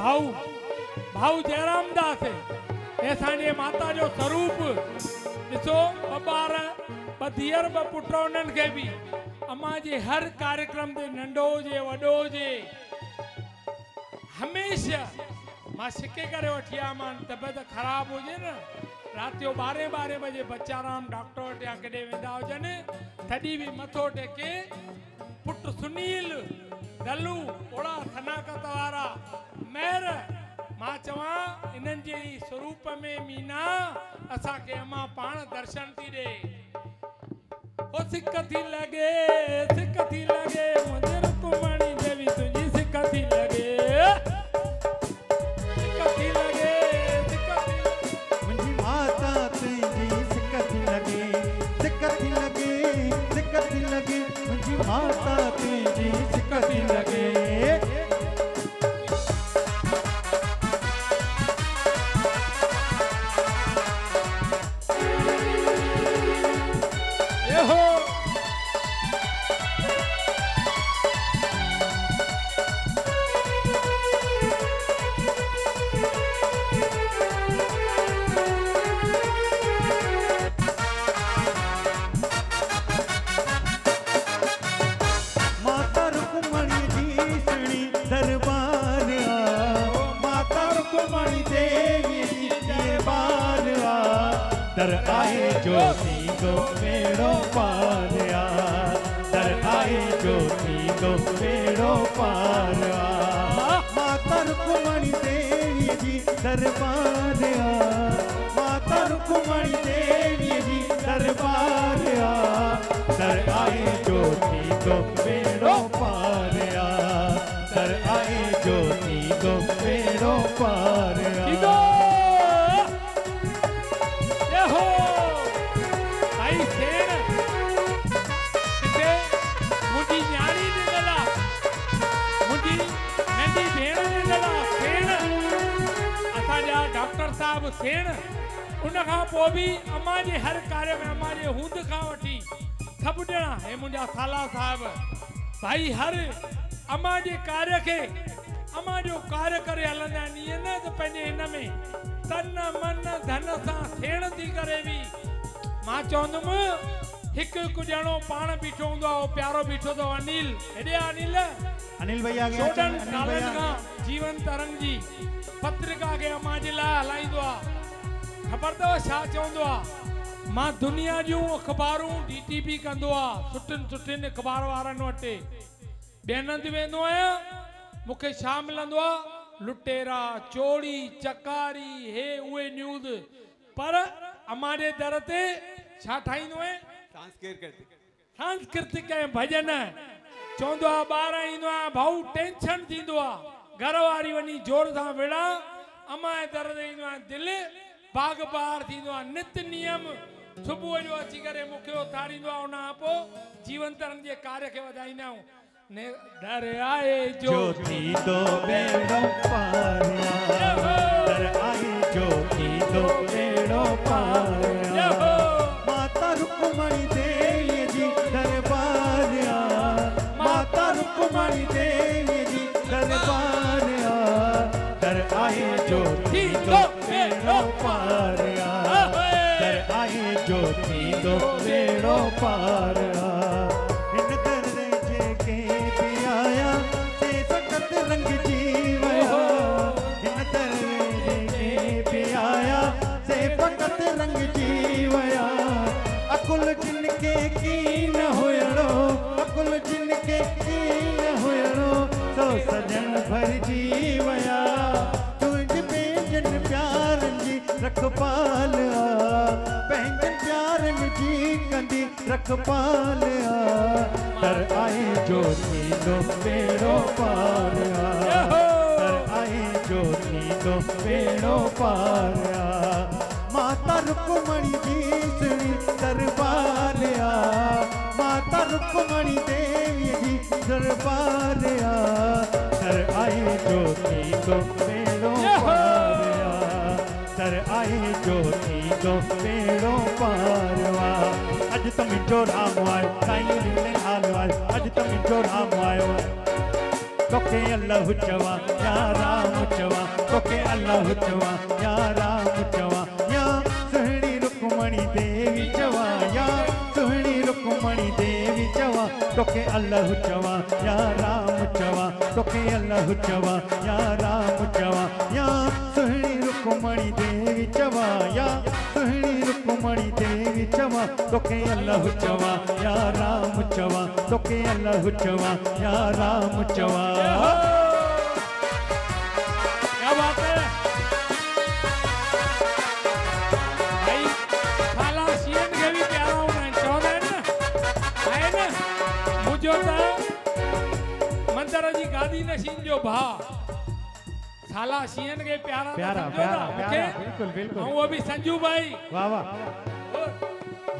भाऊ भाऊ जयराम दास ऐसा जे माता जो स्वरूप ॾिसो ॿार धीअर पुट उन्हनि खे बि अम्मा जे हर कार्यक्रम ते नंढो हुजे वॾो हुजे हमेशा मां छिके करे वठी आया मां तबियत ख़राब हुजे न रात जो 12 बजे बच्चाराम डॉक्टर वटि या केॾे वेंदा हुजनि तॾहिं बि मथो टेके पुट सुनील दलू ओड़ा थनाकत वारा मेर मां चवां इन्हनि जे स्वरूप में मीना असांखे अम्मा पाण दर्शन थी ॾे ओ सिक थी लॻे मुंहिंजे रुकमणी देवी तुंहिंजी सिक थी लॻे मुंहिंजी माता तुंहिंजी सिक थी लॻे मुंहिंजी माता तुंहिंजी सिक थी लॻे दर आए ज्योति को मेड़ो पारिया दर आए ज्योति को मेड़ो पारिया माता रुक्मणी देवी जी दरबारिया माता रुक्मणी देवी जी दरबारिया दर आए ज्योति को मेड़ो पारिया दर आए ज्योति को मेड़ो पारिया डॉक्टर साहब सेण उन खां पोइ भी अम्मा जे हर कार्य में अम्मा जे हूंद खां वठी सब ॼणा हे मुंहिंजा साला साहब भाई हर अम्मा जे कार्य खे अम्मा जो कार्य करे हलंदा आहिनि ईअं न त पंहिंजे हिन में तन मन धन सां सेण थी करे बि मां चवंदुमि हिकु हिकु ॼणो पाण बीठो हूंदो आहे प्यारो बीठो अथव अनिल हेॾे अनिल भैया चोॾहनि सालनि खां जीवन तरंग जी पत्रिका के अम्मा जे लाइ हलाईंदो आहे ख़बर अथव छा चवंदो आहे मां दुनिया जूं अख़बारूं DTP कंदो आहे सुठियुनि अख़बार वारनि वटि ॿियनि हंधि वेंदो आहियां मूंखे छा मिलंदो आहे लुटेरा चोरी चकारी हे उहे न्यूज़ पर अम्मा जे दर ते छा ठाहींदो आहे सांस्कृतिक ऐं भॼन चवंदो आहे ॿार ईंदो आहे भाऊ टेंशन थींदो आहे घर वारी वञी जोर सां विड़ा अम्मा जे दर ते ईंदो आहे दिलि बाग बार थींदो आहे नित नियम सुबुह जो अची करे मूंखे उथारींदो आहे उन खां पोइ जीवन तरंग जे कार्य खे वधाईंदा आहियूं दर आए ज्योति दो बेड़ो पारिया दर आए ज्योति दो बेड़ो पारिया माता रुक्मणी देवी जी दरबारिया माता रुक्मणी देवी जी दरबारिया दर आए ज्योति दो बेड़ो पारिया दर आए ज्योति दो बेड़ो पारिया इन दर जे के भी आया से सकत रंग जीवया इन दर जे के भी आया से फकत रंग जीवया अकुल जिनके की न हुयड़ो अकुल जिनके की न हुयड़ो तो सजन भर जीवया तुझ पंहिंजन प्यारन जी रखपाल पंहिंजन प्यारन जी कंदी रखपाल दर आए ज्योति दो बेड़ो पारिया दर आए ज्योति दो बेड़ो पारिया माता रुक्मणी जी सुनी दरबारिया माता रुक्मणी देवी जी दरबारिया दर आए ज्योति दो बेड़ो पारिया दर आए ज्योति दो बेड़ो पारिया अज तो मुंहिंजो राम आयो साईं लीले हाल आयो अज तो मुंहिंजो राम आयो तोखे अल्लाह चवा या राम चवा अल्लाह चवा या राम चवा या सुहिणी रुक्मणी देवी चवा या सुहिणी रुक्मणी देवी चवा तोखे अल्लाह चवा या राम चवा तोखे अल्लाह चवा या राम चवा या सुहिणी रुक्मणी देवी चवा या सुहिणी रुक्मणी देवी चवा तोखे अल्लाह चवा या राम चवा तोखे अल्लाह चवा या राम चवा। क्या बात है भाई, साला सीएन के भी प्यारा हूँ मैं, चौदह है ना मुझे तो मंदिर जी गादी नशीन जो भा साला सीएन के प्यारा प्यारा प्यारा प्यारा बिल्कुल बिल्कुल। वो भी संजू भाई वाह वाह।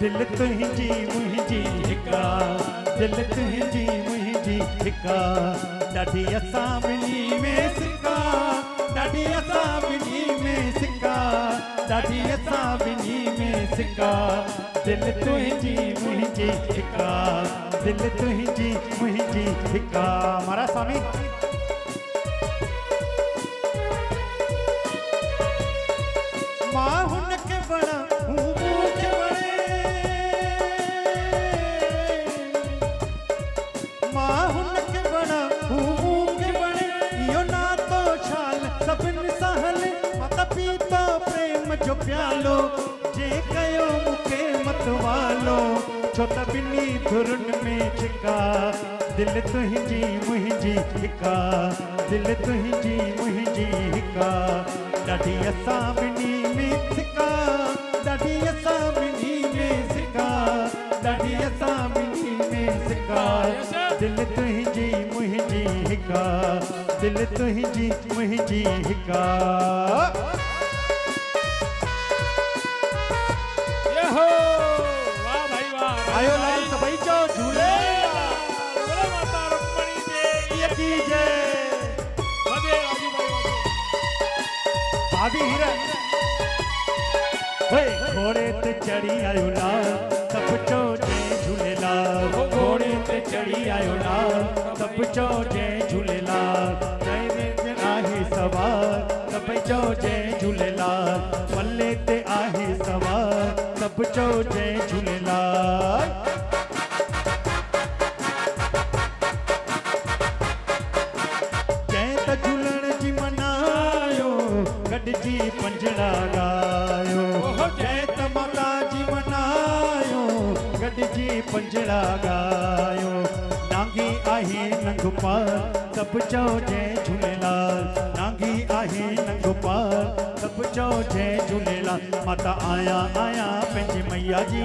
दिल तुंहिंजी मुंहिंजी हिका दिल तुंहिंजी मुंहिंजी हिका ॾाढी असां ॿिन्ही में सिका ॾाढी असां ॿिन्ही में सिका ॾाढी असां ॿिन्ही में सिका दिल तुंहिंजी मुंहिंजी हिका दिल तुंहिंजी मुंहिंजी हिका। महाराज स्वामी मां हुनखे वणा हूं मूंखे वणे मां हुनखे वणा हूं मूंखे वणे इहो नातो छाल सभिनी सां हले माता पीतो प्रेम जो प्यालो जे कयो मूंखे मतवालो छो त ॿिन्ही धुरुनि में छिका दिल तुंहिंजी मुंहिंजी हिका दिल तुंहिंजी मुंहिंजी हिका ॾाढी असां ॿिन्ही में सिका ॾाढी असां ॿिन्ही में सिका ॾाढी असां ॿिन्ही में सिका दिल तुंहिंजी मुंहिंजी हिका दिल तुंहिंजी मुंहिंजी हिका। ये हो वाह भाई वाह आयो लाइन सभई चो झूले बोलो माता रुक्मणी देवी की जय। वदे राजू भाई भाभी हीरा ओए घोड़े ते चढ़ी आयो लाल सब चो जय झूलेलाल घोड़े ते चढ़ी आयो लाल सब चो जय झूलेलाल जय जय आहे सवार सब चो जय झूलेलाल पल्ले ते आहे सवार सब चो जय झूलेलाल। जय त झूलण जी मनायो गॾजी पंजड़ा गायो जय त माता जी मनायो गॾजी पंजड़ा गायो नांगी आहे नंगपाल सब चो जय झूलेलाल नांगी आहे नंगपाल सब चो जय झूलेलाल। माता आया आया पंहिंजे मैया जी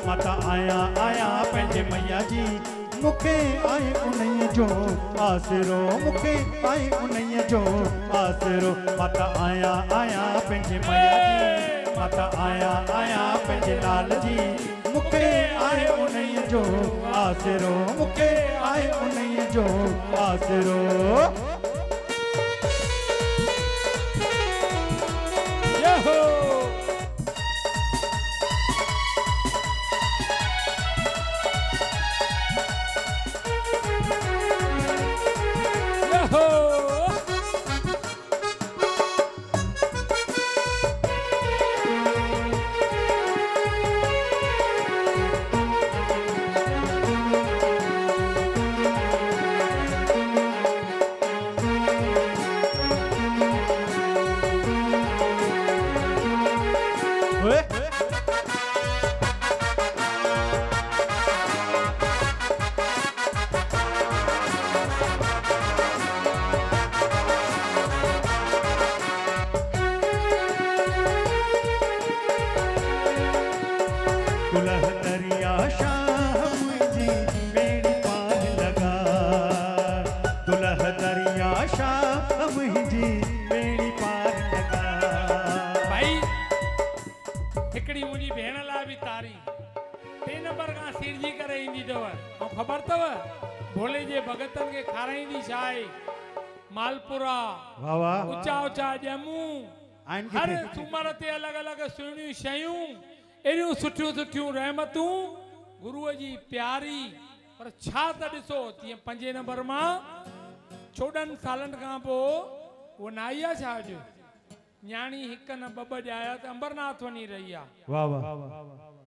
माता आया आया पंहिंजे मैया जी मुखे आए उन्हीं जो आसरो मुखे आए उन्हीं जो आसरो माता आया आया पंहिंजे मैया जी माता आया आया पंहिंजे लाल जी मुखे आए उन्हीं जो आसरो मुखे आए उन्हीं जो आसरो। ये हो दुल्ह दरिया शाह मुझी बेड़ी पार लगा दुल्ह दरिया शाह मुझी बेड़ी पार लगा। भाई हिकड़ी मुंहिंजी भेण लाइ बि तारी 3 नंबर खां सिरजी करे ईंदी अथव ऐं ख़बर अथव भोले जे भगतनि खे खाराईंदी छा आहे मालपुरा वाह वाह ऊंचा ऊंचा ॼमूं हर सूमर ते अलॻि अलॻि सुहिणियूं शयूं एॾियूं सुठियूं सुठियूं रहमतूं गुरुअ जी प्यारी पर छा त ॾिसो तीअं 5 नंबर मां 14 सालनि खां पोइ उहो न आई आहे छा अॼु न्याणी हिक न बब जाया त अंबरनाथ वनी रही आ। वाह वाह